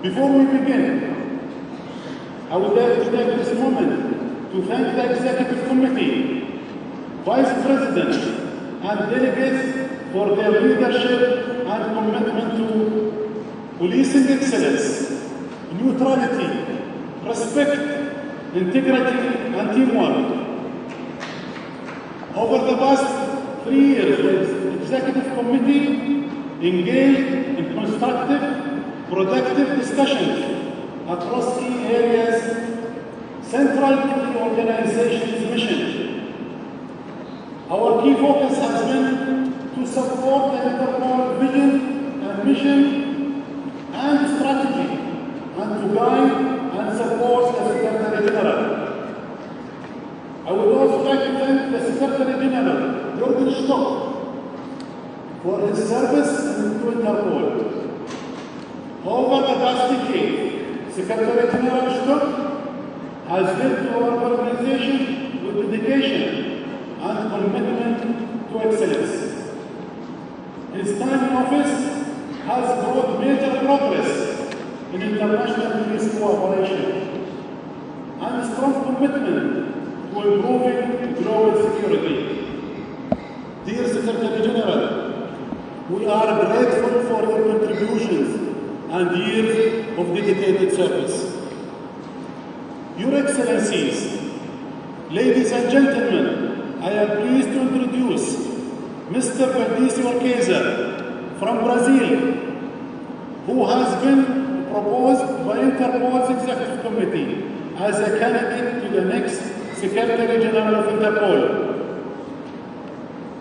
Before we begin, I would like to take this moment to thank the Executive Committee, Vice President, and delegates for their leadership and commitment to policing excellence, neutrality, respect, integrity, and teamwork. Over the past 3 years, the Executive Committee engaged in constructive, productive discussions across key areas central to the organization's mission. Our key focus has been to support the Interpol vision and mission and strategy, and to guide and support the Secretary General. I would also like to thank the Secretary General, Jürgen Stock, for his service to Interpol. Over the past decade, Secretary General Stock has led to our organization with dedication and commitment to excellence. His time in office has brought major progress in international police cooperation and strong commitment to improving global security. Dear Secretary General, we are grateful for your contributions and years of dedicated service. Your Excellencies, ladies and gentlemen, I am pleased to introduce Mr. Keir from Brazil, who has been proposed by Interpol's Executive Committee as a candidate to the next Secretary General of Interpol.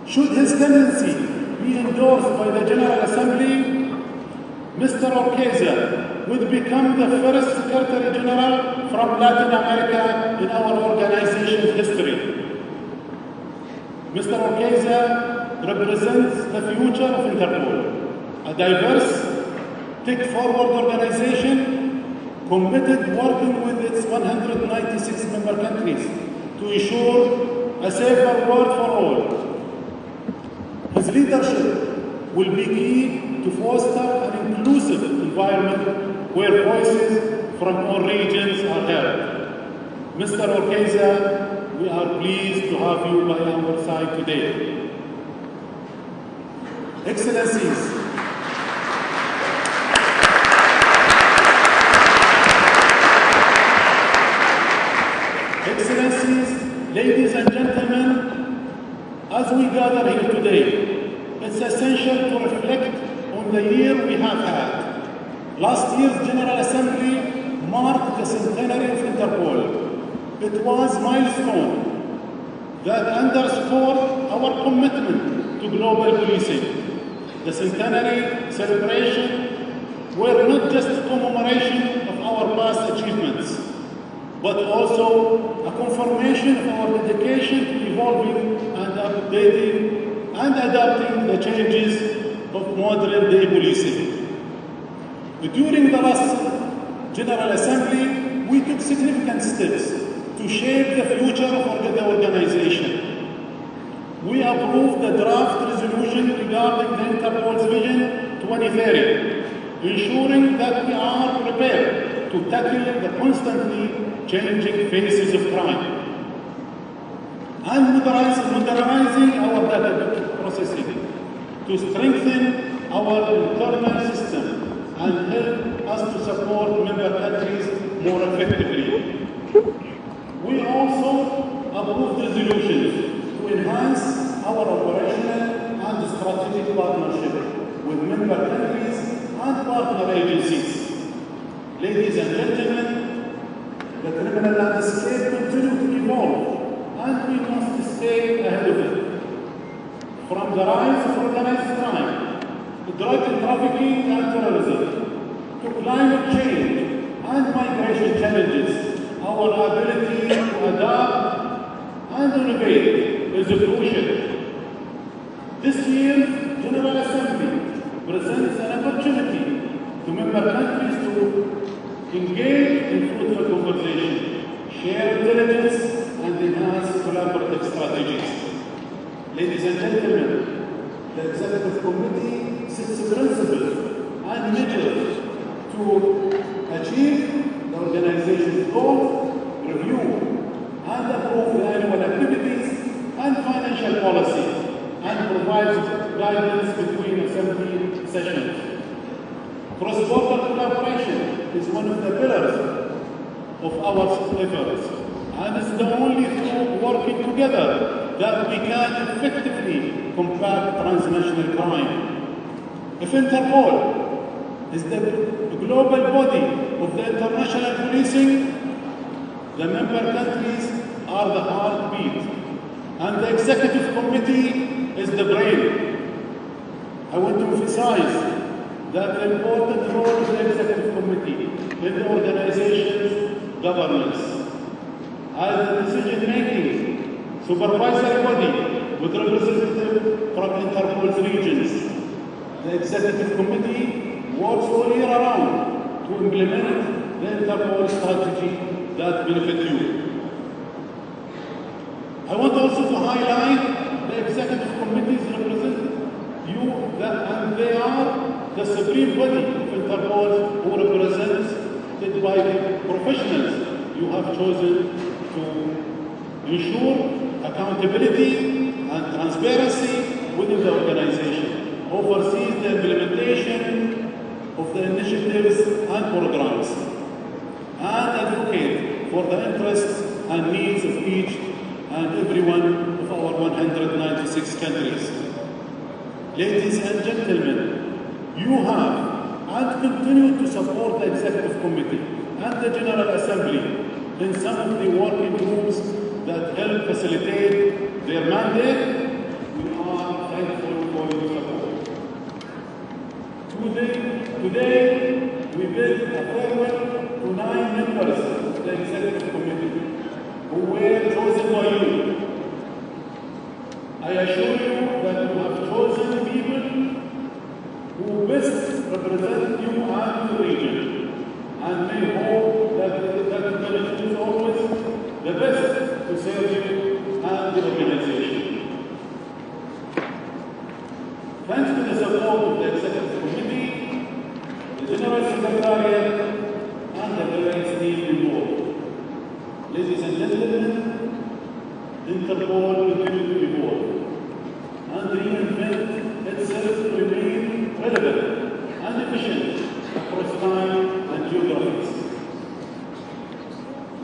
Should his candidacy be endorsed by the General Assembly, Mr. Keir would become the first Secretary General from Latin America in our organization's history. Mr. Keir represents the future of Interpol, a diverse, tech-forward organization committed working with its 196 member countries to ensure a safer world for all. His leadership will be key to foster an inclusive environment where voices from all regions are heard. Mr. Keir, we are pleased to have you by our side today. Excellencies, ladies and gentlemen, as we gather here today, it's essential to reflect on the year we have had. Last year's General Assembly marked the centenary of Interpol. It was a milestone that underscored our commitment to global policing. The centenary celebration were not just a commemoration of our past achievements, but also a confirmation of our dedication to evolving and updating and adapting the changes of modern-day policing. During the last General Assembly, we took significant steps to shape the future of the organization. We approved the draft resolution regarding the Interpol's Vision 2030, ensuring that we are prepared to tackle the constantly changing faces of crime, and modernizing our data processing to strengthen our internal system and help us to support member countries more effectively. We also approved resolutions to enhance our operational and strategic partnership with member countries and partner agencies. Ladies and gentlemen, the criminal landscape continues to evolve, and we must stay ahead of it. From the rise of organized crime, to drug trafficking and terrorism, to climate change and migration challenges, our ability to adapt and innovate is crucial. This year's General Assembly presents an opportunity to member countries to engage in fruitful conversation, share intelligence, and enhance collaborative strategies. Ladies and gentlemen, the Executive Committee sets principles and measures to achieve the organization's goals, review and approve the annual activities and financial policy, and provides guidance between assembly sessions. Cross-border collaboration is one of the pillars of our efforts, and it's the only through working together that we can effectively combat transnational crime. If Interpol is the global body of the international policing, the member countries are the heartbeat, and the executive committee is the brain. I want to emphasize that the important role of the executive committee in the organization's governance as a decision-making supervisory body with representatives from Interpol's regions. The executive committee works all year round to implement the Interpol strategy that benefits you. I want also to highlight the executive committees represent you, and they are the supreme body of Interpol who represented by the professionals you have chosen to ensure accountability and transparency within the organization, oversees the implementation of the initiatives and programs, and advocate for the interests and needs of each and every one of our 196 countries. Ladies and gentlemen, you have and continue to support the Executive Committee and the General Assembly in some of the working groups that help facilitate their mandate. We are thankful for your support. Today we bid a farewell to 9 members of the Executive Committee who were chosen by you. I assure you that you have chosen people who best represent you and the region, and may hope that you choose always the best to serve you and the organization. Thanks to the support of the Executive Committee, the General Secretariat, and the various teams involved. Ladies and gentlemen, Interpol continues to evolve and reinvent itself to remain relevant and efficient across time and geographies.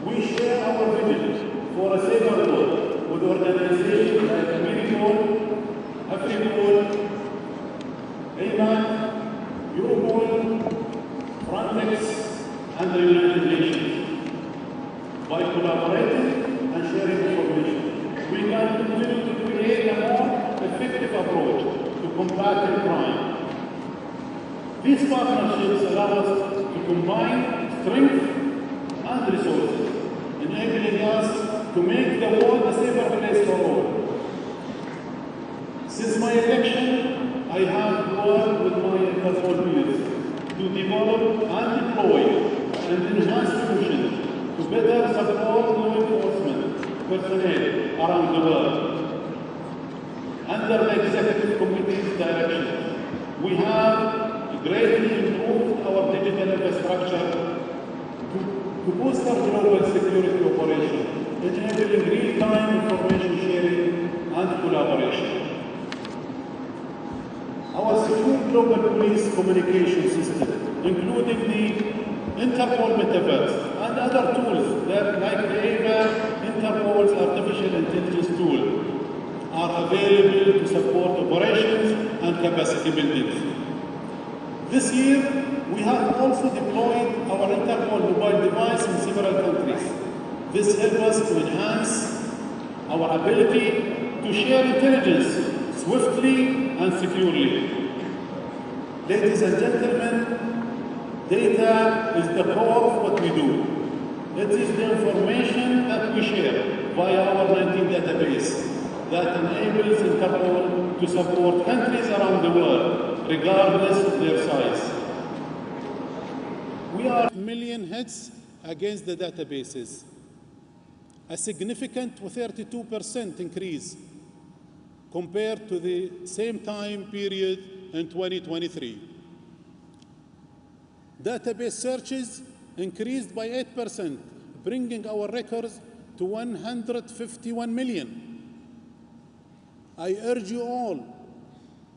We share our vision for a safer world with organizations like Interpol, Afripol, AMAC, Europol, Frontex, and the United Nations. By collaborating and sharing information, we can continue to create a more effective approach to combating crime. These partnerships allow us to combine strength and resources, enabling us to make the world a safer place for all. Since my election, I have worked with my Interpol peers to develop and deploy and enhance solutions to better support law enforcement personnel around the world. Under the Executive Committee's direction, we have greatly improved our digital infrastructure to boost our global security operation, enabling real-time information sharing and collaboration. Our secure global police communication system, including the Interpol Metaverse and other tools that, like the AVA, Interpol's artificial intelligence tool, are available to support operations and capacity building. This year, we have also deployed our Interpol mobile device in several countries. This helps us to enhance our ability to share intelligence swiftly and securely. Ladies and gentlemen, data is the core of what we do. It is the information that we share via our 19 database that enables Interpol to support countries around the world, regardless of their size. We are million hits against the databases, a significant 32% increase compared to the same time period in 2023. Database searches increased by 8%, bringing our records to 151 million. I urge you all,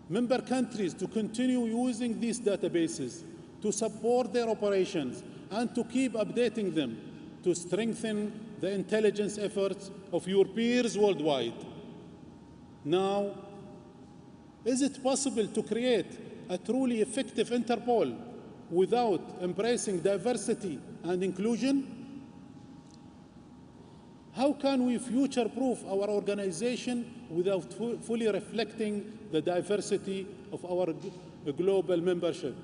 member countries, to continue using these databases to support their operations and to keep updating them to strengthen the intelligence efforts of your peers worldwide. Now, is it possible to create a truly effective Interpol without embracing diversity and inclusion? How can we future-proof our organization without fully reflecting the diversity of our global membership?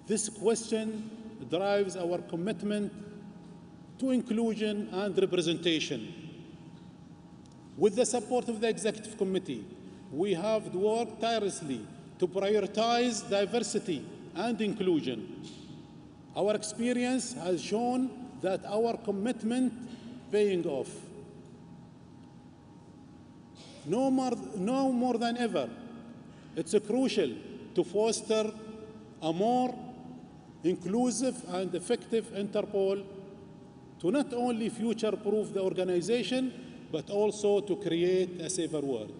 This question drives our commitment to inclusion and representation. With the support of the Executive Committee, we have worked tirelessly to prioritize diversity and inclusion. Our experience has shown that our commitment paying off. No more than ever, it's crucial to foster a more inclusive and effective Interpol to not only future-proof the organization, but also to create a safer world.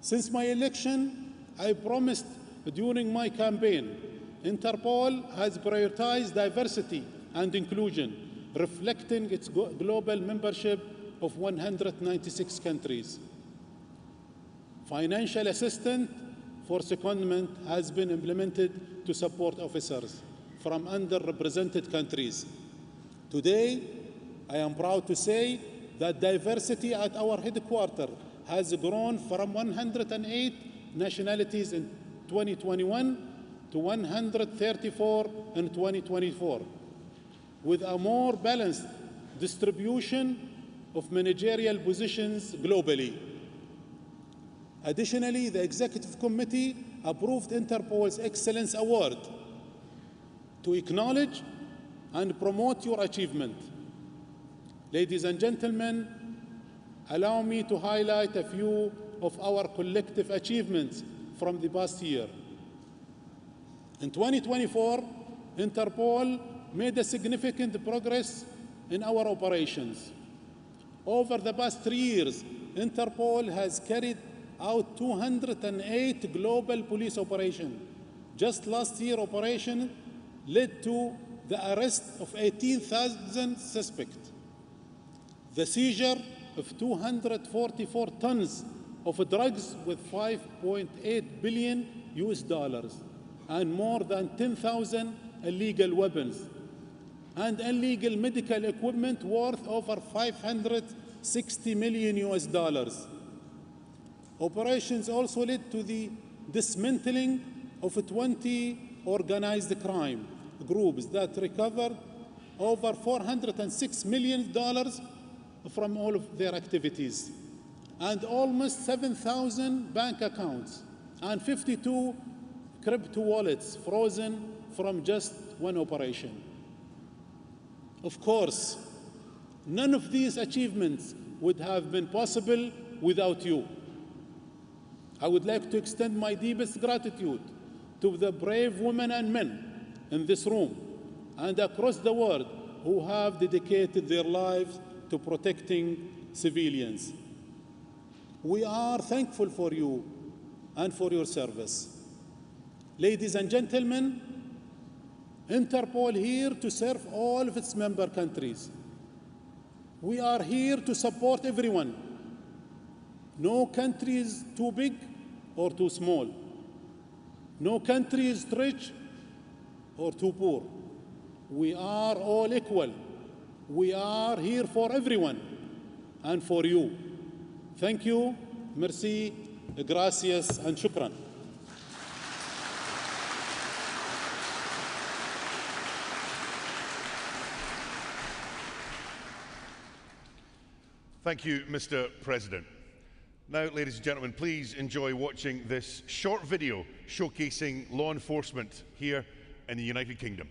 Since my election, I promised during my campaign, Interpol has prioritized diversity and inclusion, reflecting its global membership of 196 countries. Financial assistance for secondment has been implemented to support officers from underrepresented countries. Today, I am proud to say that diversity at our headquarters has grown from 108 nationalities in 2021 to 134 in 2024, with a more balanced distribution of managerial positions globally. Additionally, the Executive Committee approved Interpol's Excellence Award to acknowledge and promote your achievement. Ladies and gentlemen, allow me to highlight a few of our collective achievements from the past year. In 2024, Interpol made a significant progress in our operations. Over the past 3 years, Interpol has carried out 208 global police operations. Just last year, operation led to the arrest of 18,000 suspects, the seizure of 244 tons of drugs with $5.8 billion and more than 10,000 illegal weapons, and illegal medical equipment worth over $560 million. Operations also led to the dismantling of 20 organized crime groups that recovered over $406 million from all of their activities, and almost 7,000 bank accounts and 52 crypto wallets frozen from just one operation. Of course, none of these achievements would have been possible without you. I would like to extend my deepest gratitude to the brave women and men in this room and across the world who have dedicated their lives to protecting civilians. We are thankful for you and for your service. Ladies and gentlemen, Interpol here to serve all of its member countries. We are here to support everyone. No country is too big or too small. No country is rich or too poor. We are all equal. We are here for everyone and for you. Thank you, merci, gracias, and shukran. Thank you, Mr. President. Now, ladies and gentlemen, please enjoy watching this short video showcasing law enforcement here in the United Kingdom.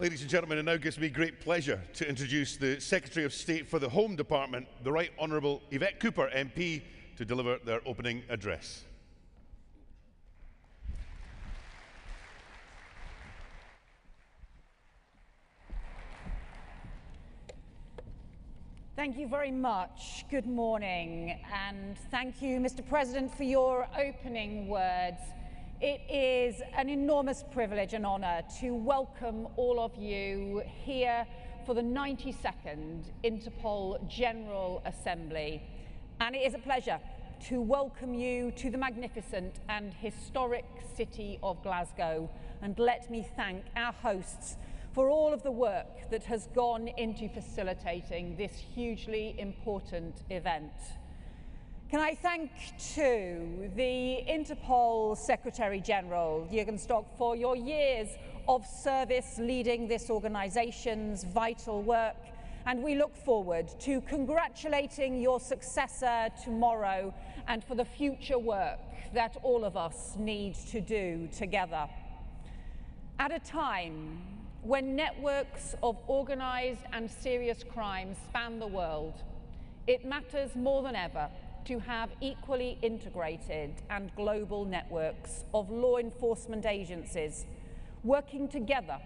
Ladies and gentlemen, it now gives me great pleasure to introduce the Secretary of State for the Home Department, the Right Honourable Yvette Cooper MP, to deliver their opening address. Thank you very much. Good morning, and thank you, Mr. President, for your opening words. It is an enormous privilege and honour to welcome all of you here for the 92nd Interpol General Assembly. And it is a pleasure to welcome you to the magnificent and historic city of Glasgow. And let me thank our hosts for all of the work that has gone into facilitating this hugely important event. Can I thank, too, the Interpol Secretary-General, Jürgen Stock, for your years of service leading this organisation's vital work, and we look forward to congratulating your successor tomorrow and for the future work that all of us need to do together. At a time when networks of organised and serious crime span the world, it matters more than ever to have equally integrated and global networks of law enforcement agencies working together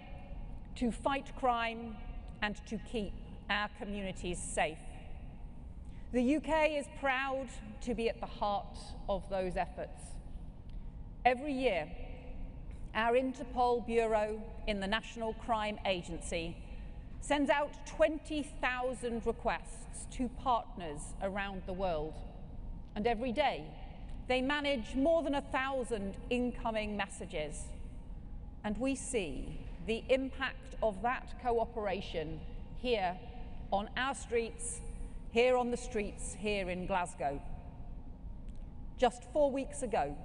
to fight crime and to keep our communities safe. The UK is proud to be at the heart of those efforts. Every year, our Interpol Bureau in the National Crime Agency sends out 20,000 requests to partners around the world. And every day, they manage more than 1,000 incoming messages. And we see the impact of that cooperation here on our streets, here on the streets here in Glasgow. Just 4 weeks ago,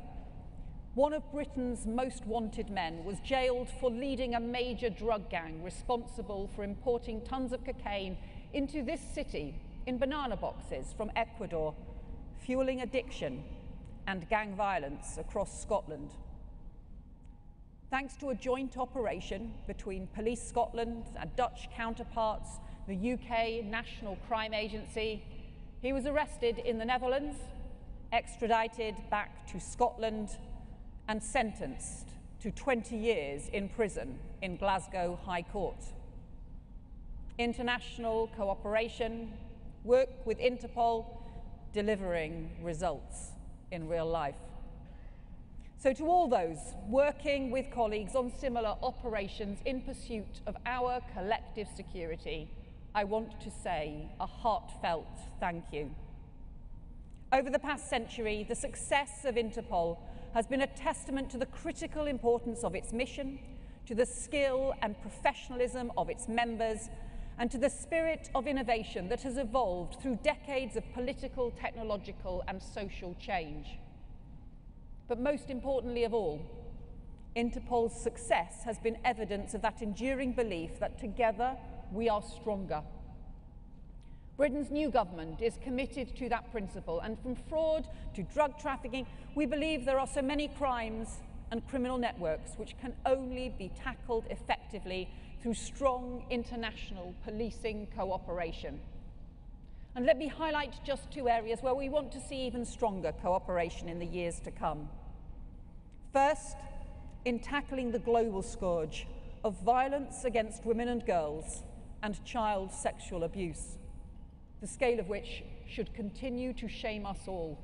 one of Britain's most wanted men was jailed for leading a major drug gang responsible for importing tons of cocaine into this city in banana boxes from Ecuador, fueling addiction and gang violence across Scotland. Thanks to a joint operation between Police Scotland and Dutch counterparts, the UK National Crime Agency, he was arrested in the Netherlands, extradited back to Scotland, and sentenced to 20 years in prison in Glasgow High Court. International cooperation, work with Interpol, delivering results in real life. So to all those working with colleagues on similar operations in pursuit of our collective security, I want to say a heartfelt thank you. Over the past century, the success of Interpol has been a testament to the critical importance of its mission, to the skill and professionalism of its members, and to the spirit of innovation that has evolved through decades of political, technological, and social change. But most importantly of all, Interpol's success has been evidence of that enduring belief that together we are stronger. Britain's new government is committed to that principle, and from fraud to drug trafficking, we believe there are so many crimes and criminal networks which can only be tackled effectively through strong international policing cooperation. And let me highlight just two areas where we want to see even stronger cooperation in the years to come. First, in tackling the global scourge of violence against women and girls and child sexual abuse, the scale of which should continue to shame us all.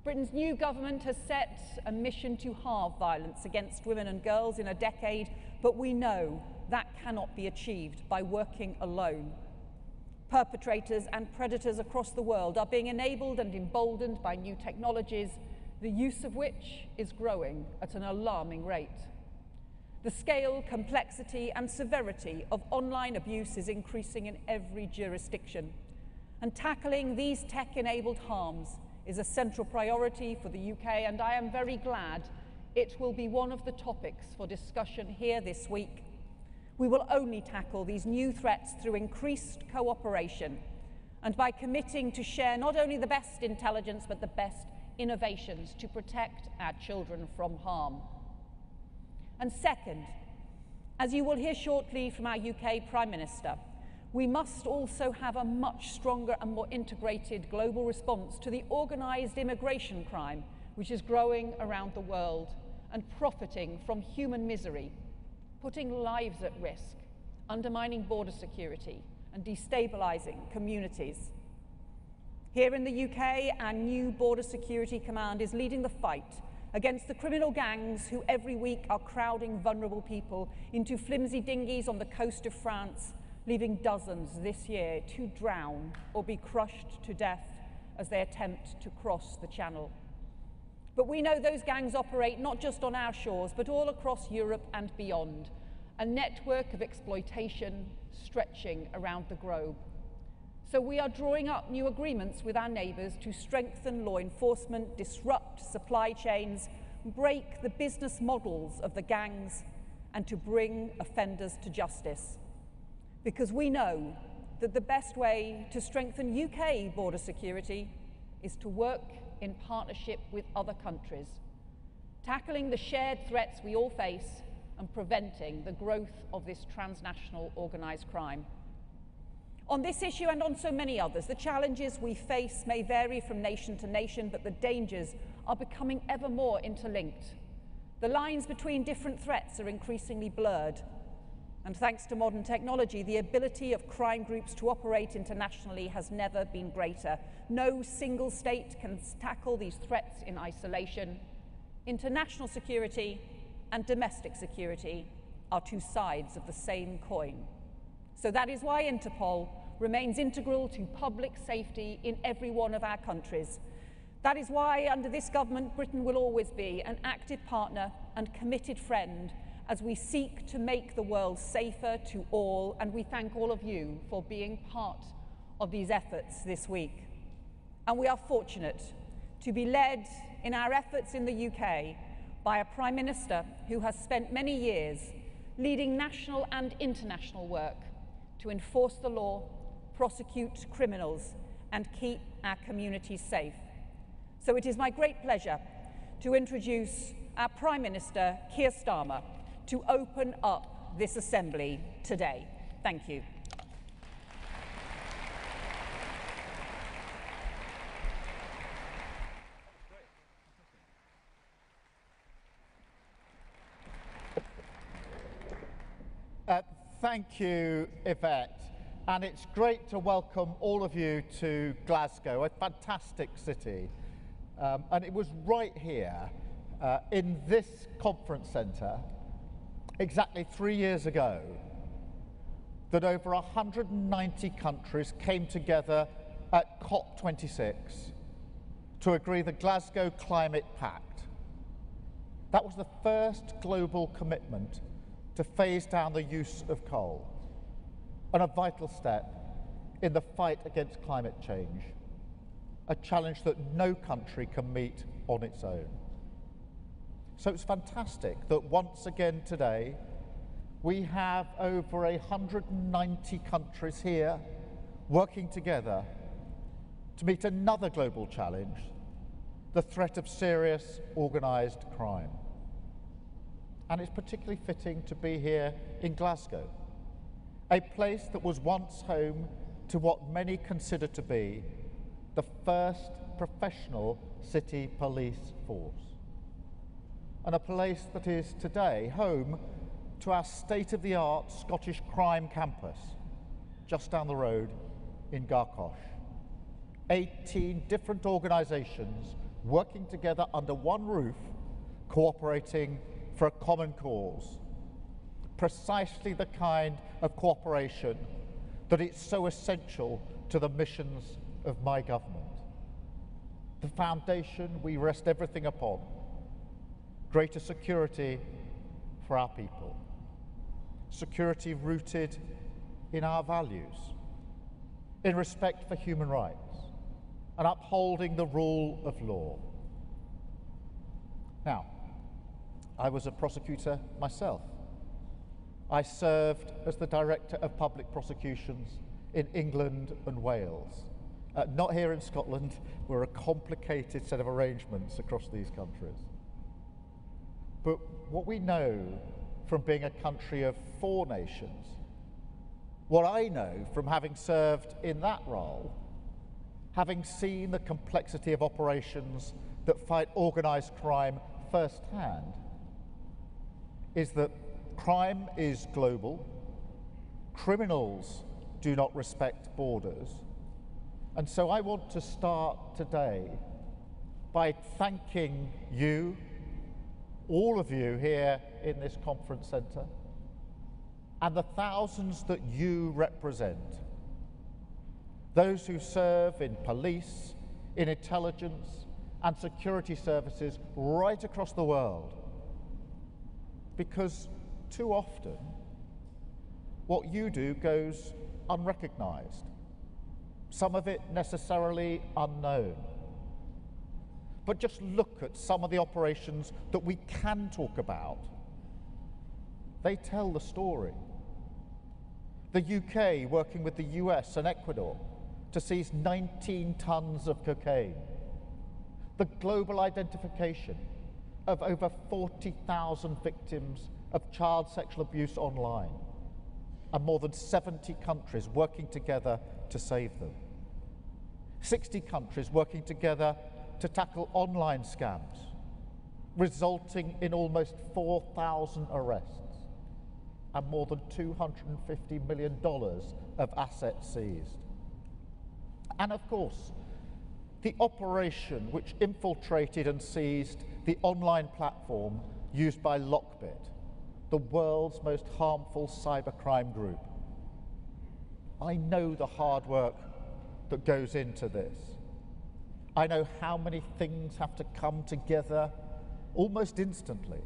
Britain's new government has set a mission to halve violence against women and girls in a decade, but we know that cannot be achieved by working alone. Perpetrators and predators across the world are being enabled and emboldened by new technologies, the use of which is growing at an alarming rate. The scale, complexity, and severity of online abuse is increasing in every jurisdiction, and tackling these tech-enabled harms is a central priority for the UK, and I am very glad it will be one of the topics for discussion here this week. We will only tackle these new threats through increased cooperation and by committing to share not only the best intelligence but the best innovations to protect our children from harm. And second, As you will hear shortly from our UK Prime Minister, we must also have a much stronger and more integrated global response to the organised immigration crime which is growing around the world and profiting from human misery, putting lives at risk, undermining border security and destabilising communities. Here in the UK, our new Border Security Command is leading the fight against the criminal gangs who every week are crowding vulnerable people into flimsy dinghies on the coast of France, leaving dozens this year to drown or be crushed to death as they attempt to cross the Channel. But we know those gangs operate not just on our shores, but all across Europe and beyond, a network of exploitation stretching around the globe. So we are drawing up new agreements with our neighbours to strengthen law enforcement, disrupt supply chains, break the business models of the gangs, and to bring offenders to justice. Because we know that the best way to strengthen UK border security is to work in partnership with other countries, tackling the shared threats we all face and preventing the growth of this transnational organised crime. On this issue and on so many others, the challenges we face may vary from nation to nation, but the dangers are becoming ever more interlinked. The lines between different threats are increasingly blurred. And thanks to modern technology, the ability of crime groups to operate internationally has never been greater. No single state can tackle these threats in isolation. International security and domestic security are two sides of the same coin. So that is why Interpol remains integral to public safety in every one of our countries. That is why, under this government, Britain will always be an active partner and committed friend as we seek to make the world safer to all, and we thank all of you for being part of these efforts this week. And we are fortunate to be led in our efforts in the UK by a Prime Minister who has spent many years leading national and international work to enforce the law, prosecute criminals, and keep our communities safe. So it is my great pleasure to introduce our Prime Minister, Keir Starmer, to open up this Assembly today. Thank you. Thank you, Yvette. And it's great to welcome all of you to Glasgow, a fantastic city. And it was right here in this conference centre exactly 3 years ago that over 190 countries came together at COP26 to agree the Glasgow Climate Pact. That was the first global commitment to phase down the use of coal, and a vital step in the fight against climate change, a challenge that no country can meet on its own. So it's fantastic that once again today we have over 190 countries here working together to meet another global challenge, the threat of serious organised crime. And it's particularly fitting to be here in Glasgow, a place that was once home to what many consider to be the first professional city police force, and a place that is today home to our state-of-the-art Scottish crime campus just down the road in Garcosh. 18 different organisations working together under one roof, cooperating for a common cause. Precisely the kind of cooperation that is so essential to the missions of my government. The foundation we rest everything upon: greater security for our people. Security rooted in our values, in respect for human rights, and upholding the rule of law. Now, I was a prosecutor myself. I served as the Director of Public Prosecutions in England and Wales. Not here in Scotland. We're a complicated set of arrangements across these countries. But what we know from being a country of 4 nations. What I know from having served in that role, having seen the complexity of operations that fight organised crime firsthand, is that crime is global, criminals do not respect borders, and so I want to start today by thanking you, all of you here in this conference centre, and the thousands that you represent. Those who serve in police, in intelligence and security services right across the world. Because too often, what you do goes unrecognised, some of it necessarily unknown. But just look at some of the operations that we can talk about. They tell the story. The UK working with the US and Ecuador to seize 19 tons of cocaine. The global identification of over 40,000 victims of child sexual abuse online, and more than 70 countries working together to save them. 60 countries working together to tackle online scams, resulting in almost 4,000 arrests and more than $250 million of assets seized. And of course, the operation which infiltrated and seized the online platform used by Lockbit, the world's most harmful cybercrime group. I know the hard work that goes into this. I know how many things have to come together almost instantly.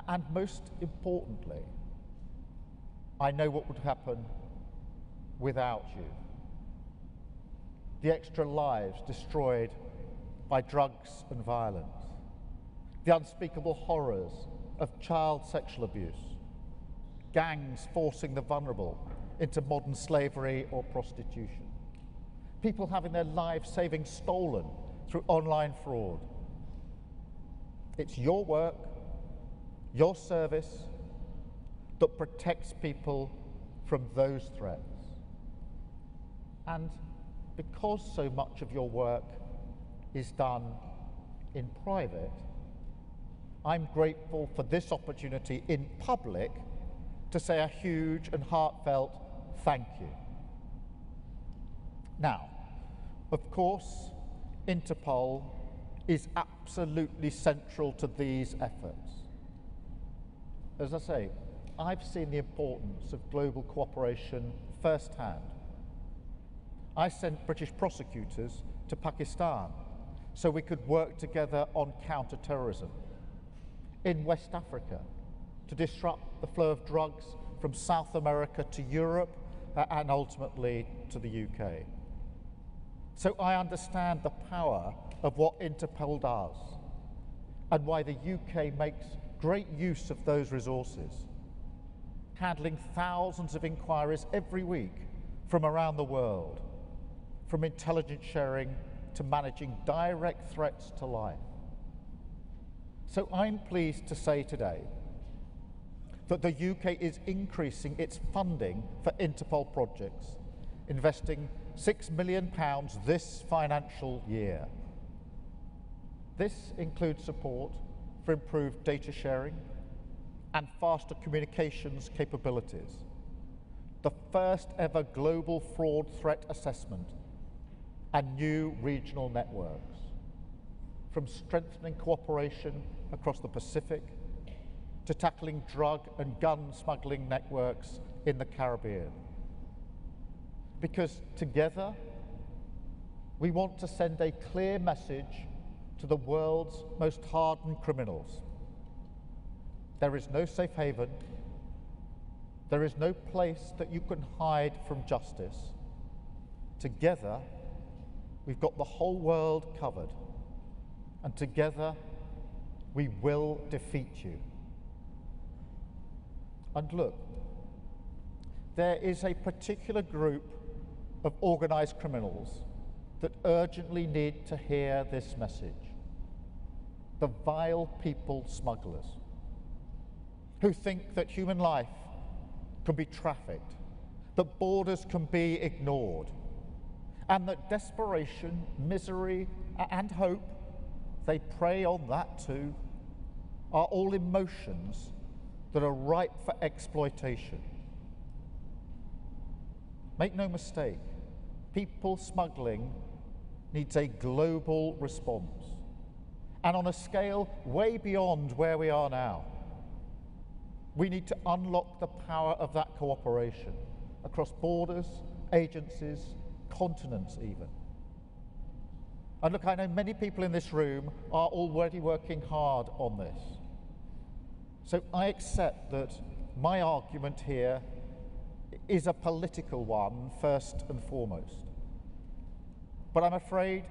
And most importantly, I know what would happen without you. The extra lives destroyed by drugs and violence, the unspeakable horrors of child sexual abuse, gangs forcing the vulnerable into modern slavery or prostitution, people having their lives savings stolen through online fraud. It's your work, your service, that protects people from those threats. And because so much of your work is done in private, I'm grateful for this opportunity in public to say a huge and heartfelt thank you. Now, of course, Interpol is absolutely central to these efforts. As I say, I've seen the importance of global cooperation firsthand. I sent British prosecutors to Pakistan so we could work together on counter-terrorism. In West Africa, to disrupt the flow of drugs from South America to Europe and ultimately to the UK. So I understand the power of what Interpol does and why the UK makes great use of those resources, handling thousands of inquiries every week from around the world, from intelligence sharing to managing direct threats to life. So I'm pleased to say today that the UK is increasing its funding for Interpol projects, investing £6 million this financial year. This includes support for improved data sharing and faster communications capabilities, the first ever global fraud threat assessment, and new regional networks, from strengthening cooperation across the Pacific to tackling drug and gun smuggling networks in the Caribbean. Because together, we want to send a clear message to the world's most hardened criminals. There is no safe haven. There is no place that you can hide from justice. Together, we've got the whole world covered. And together, we will defeat you. And look, there is a particular group of organised criminals that urgently need to hear this message: the vile people smugglers. who think that human life can be trafficked, that borders can be ignored, and that desperation, misery, and hope, they prey on that too, are all emotions that are ripe for exploitation. Make no mistake, people smuggling needs a global response, and on a scale way beyond where we are now. We need to unlock the power of that cooperation across borders, agencies, continents even. And look, I know many people in this room are already working hard on this. So I accept that my argument here is a political one, first and foremost. But I'm afraid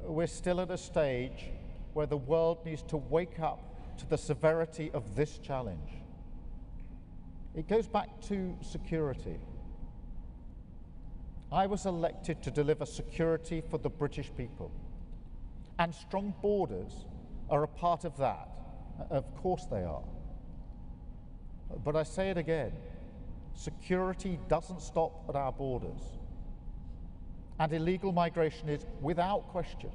we're still at a stage where the world needs to wake up to the severity of this challenge. It goes back to security. I was elected to deliver security for the British people. And strong borders are a part of that. Of course they are. But I say it again, security doesn't stop at our borders. And illegal migration is, without question,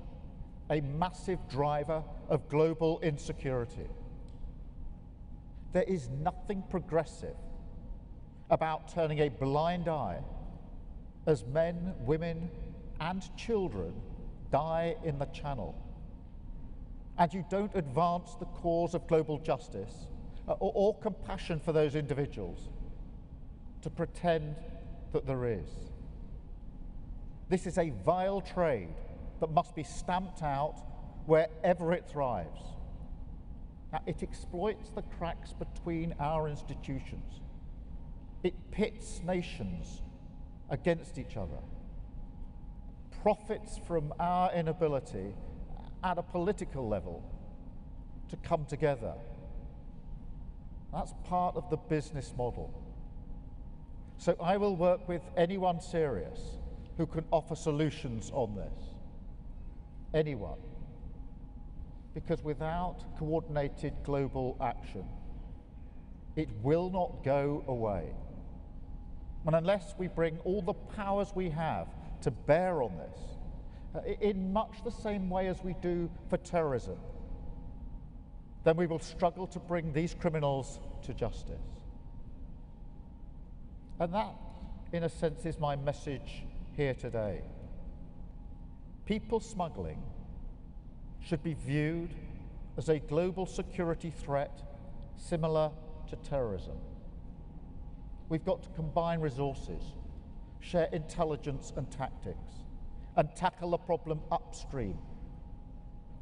a massive driver of global insecurity. There is nothing progressive about turning a blind eye as men, women, and children die in the Channel. And you don't advance the cause of global justice or compassion for those individuals to pretend that there is. This is a vile trade that must be stamped out wherever it thrives. Now, it exploits the cracks between our institutions. It pits nations against each other, profits from our inability at a political level to come together. That's part of the business model. So I will work with anyone serious who can offer solutions on this. Anyone. Because without coordinated global action, it will not go away. And unless we bring all the powers we have to bear on this, in much the same way as we do for terrorism, then we will struggle to bring these criminals to justice. And that, in a sense, is my message here today. People smuggling should be viewed as a global security threat similar to terrorism. We've got to combine resources, share intelligence and tactics, and tackle the problem upstream,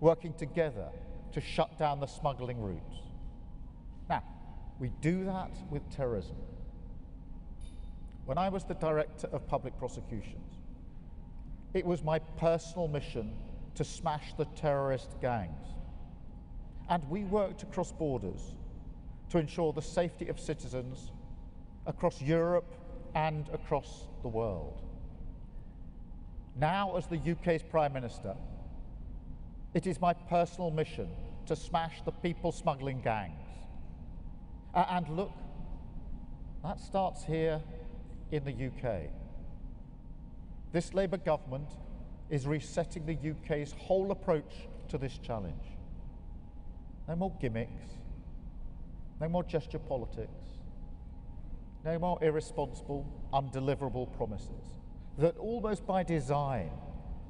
working together to shut down the smuggling routes. Now, we do that with terrorism. When I was the Director of Public Prosecutions, it was my personal mission to smash the terrorist gangs. And we worked across borders to ensure the safety of citizens across Europe and across the world. Now, as the UK's Prime Minister, it is my personal mission to smash the people smuggling gangs. And look, that starts here in the UK. This Labour government is resetting the UK's whole approach to this challenge. No more gimmicks, no more gesture politics, no more irresponsible, undeliverable promises that almost by design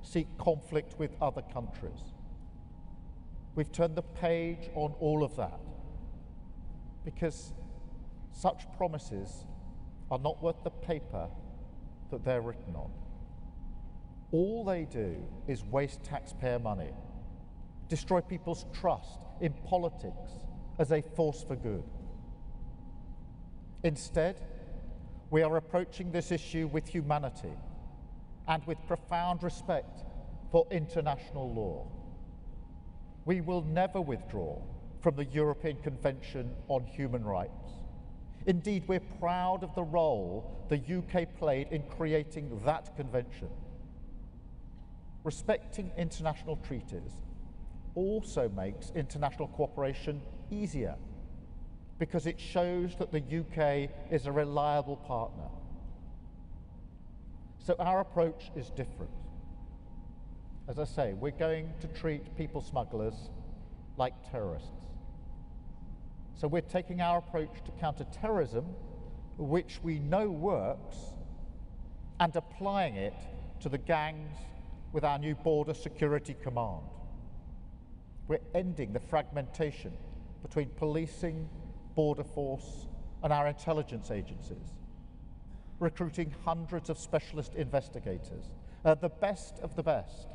seek conflict with other countries. We've turned the page on all of that because such promises are not worth the paper that they're written on. All they do is waste taxpayer money, destroy people's trust in politics as a force for good. Instead, we are approaching this issue with humanity and with profound respect for international law. We will never withdraw from the European Convention on Human Rights. Indeed, we're proud of the role the UK played in creating that convention. Respecting international treaties also makes international cooperation easier. because it shows that the UK is a reliable partner. So our approach is different. As I say, we're going to treat people smugglers like terrorists. So we're taking our approach to counter-terrorism, which we know works, and applying it to the gangs with our new Border Security Command. We're ending the fragmentation between policing, border force, and our intelligence agencies, recruiting hundreds of specialist investigators, the best of the best,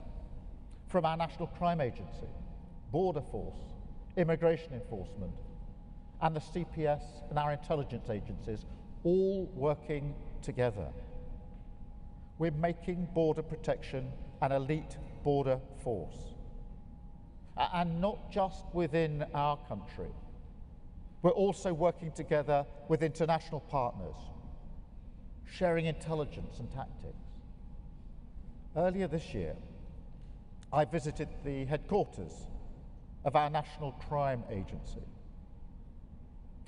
from our National Crime Agency, Border Force, Immigration Enforcement, and the CPS and our intelligence agencies, all working together. We're making border protection an elite border force. And not just within our country. We're also working together with international partners, sharing intelligence and tactics. Earlier this year, I visited the headquarters of our National Crime Agency.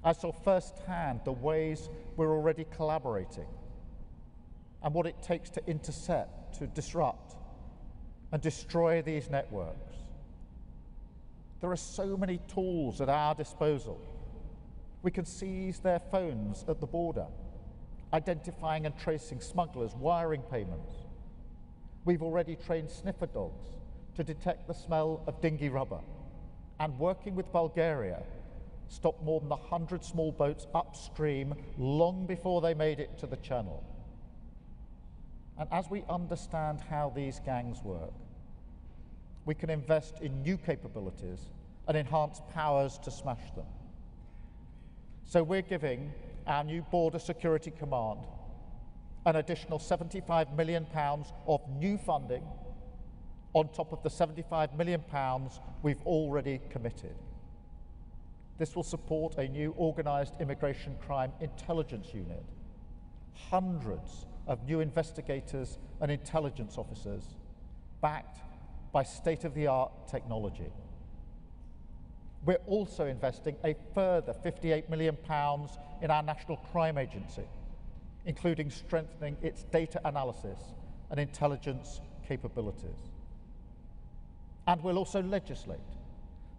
I saw firsthand the ways we're already collaborating and what it takes to intercept, to disrupt, and destroy these networks. There are so many tools at our disposal. We can seize their phones at the border, identifying and tracing smugglers, wiring payments. We've already trained sniffer dogs to detect the smell of dinghy rubber, and working with Bulgaria, stopped more than 100 small boats upstream long before they made it to the channel. And as we understand how these gangs work, we can invest in new capabilities and enhance powers to smash them. So we're giving our new Border Security Command an additional £75 million of new funding on top of the £75 million we've already committed. This will support a new organised immigration crime intelligence unit, hundreds of new investigators and intelligence officers, backed by state-of-the-art technology. We're also investing a further £58 million in our National Crime Agency, including strengthening its data analysis and intelligence capabilities. And we'll also legislate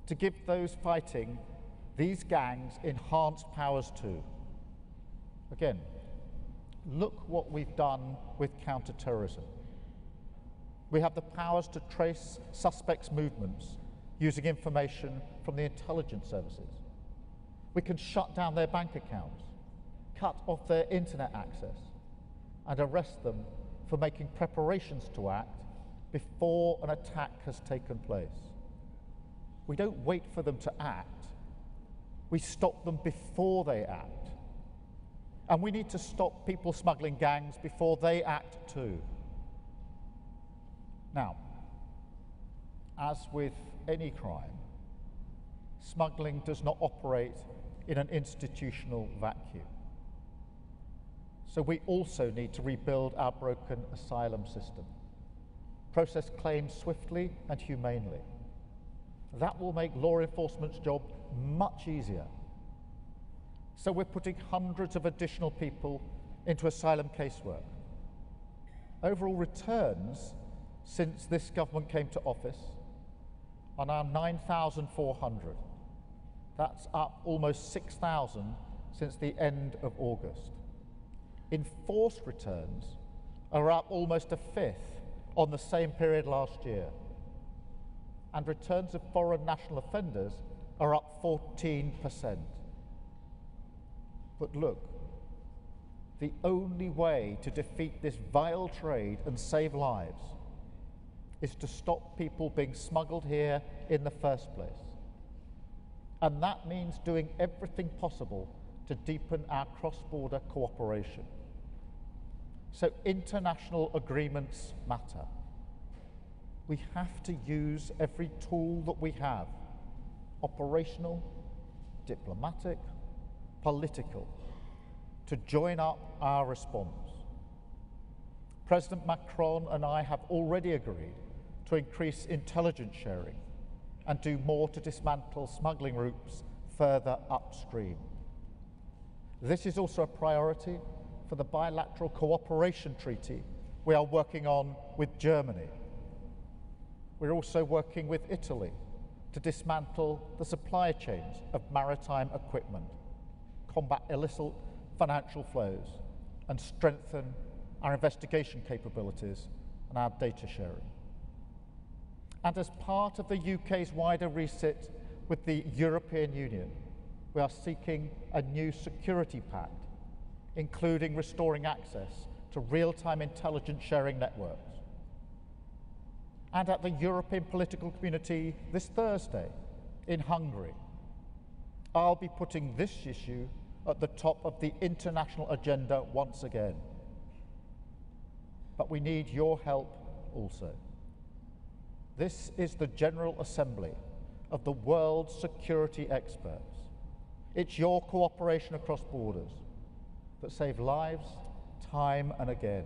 to give those fighting these gangs enhanced powers too. Again, look what we've done with counter-terrorism. We have the powers to trace suspects' movements using information from the intelligence services. We can shut down their bank accounts, cut off their internet access, and arrest them for making preparations to act before an attack has taken place. We don't wait for them to act. We stop them before they act. And we need to stop people smuggling gangs before they act too. Now, as with any crime, smuggling does not operate in an institutional vacuum. So we also need to rebuild our broken asylum system, process claims swiftly and humanely. That will make law enforcement's job much easier. So we're putting hundreds of additional people into asylum casework. Overall returns since this government came to office are now 9,400. That's up almost 6,000 since the end of August. Enforced returns are up almost a fifth on the same period last year. And returns of foreign national offenders are up 14%. But look, the only way to defeat this vile trade and save lives is to stop people being smuggled here in the first place. And that means doing everything possible to deepen our cross-border cooperation. So international agreements matter. We have to use every tool that we have, operational, diplomatic, political, to join up our response. President Macron and I have already agreed to increase intelligence sharing and do more to dismantle smuggling routes further upstream. This is also a priority for the bilateral cooperation treaty we are working on with Germany. We're also working with Italy to dismantle the supply chains of maritime equipment, combat illicit financial flows, and strengthen our investigation capabilities and our data sharing. And as part of the UK's wider reset with the European Union, we are seeking a new security pact, including restoring access to real-time intelligence sharing networks. And at the European political community this Thursday in Hungary, I'll be putting this issue at the top of the international agenda once again. But we need your help also. This is the General Assembly of the world's security experts. It's your cooperation across borders that save lives time and again.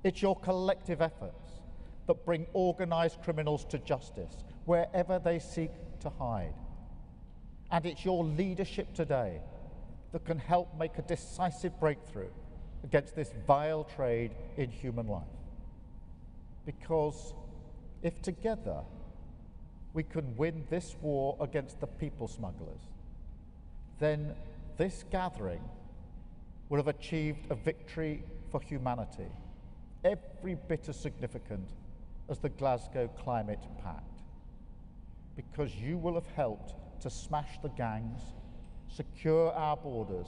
It's your collective efforts that bring organised criminals to justice wherever they seek to hide. And it's your leadership today that can help make a decisive breakthrough against this vile trade in human life. Because if together we can win this war against the people smugglers, then this gathering will have achieved a victory for humanity, every bit as significant as the Glasgow Climate Pact. Because you will have helped to smash the gangs, secure our borders,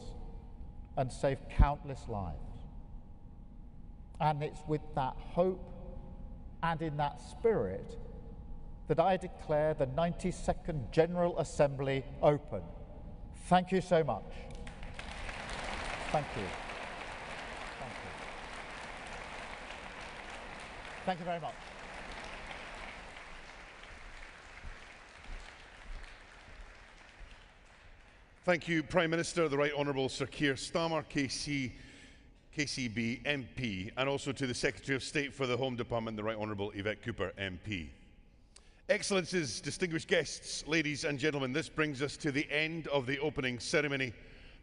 and save countless lives. And it's with that hope and in that spirit that I declare the 92nd General Assembly open. Thank you so much. Thank you. Thank you. Thank you very much. Thank you, Prime Minister, the Right Honourable Sir Keir Starmer, KCB MP, and also to the Secretary of State for the Home Department, the Right Honourable Yvette Cooper MP. Excellencies, distinguished guests, ladies and gentlemen, this brings us to the end of the opening ceremony.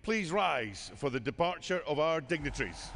Please rise for the departure of our dignitaries.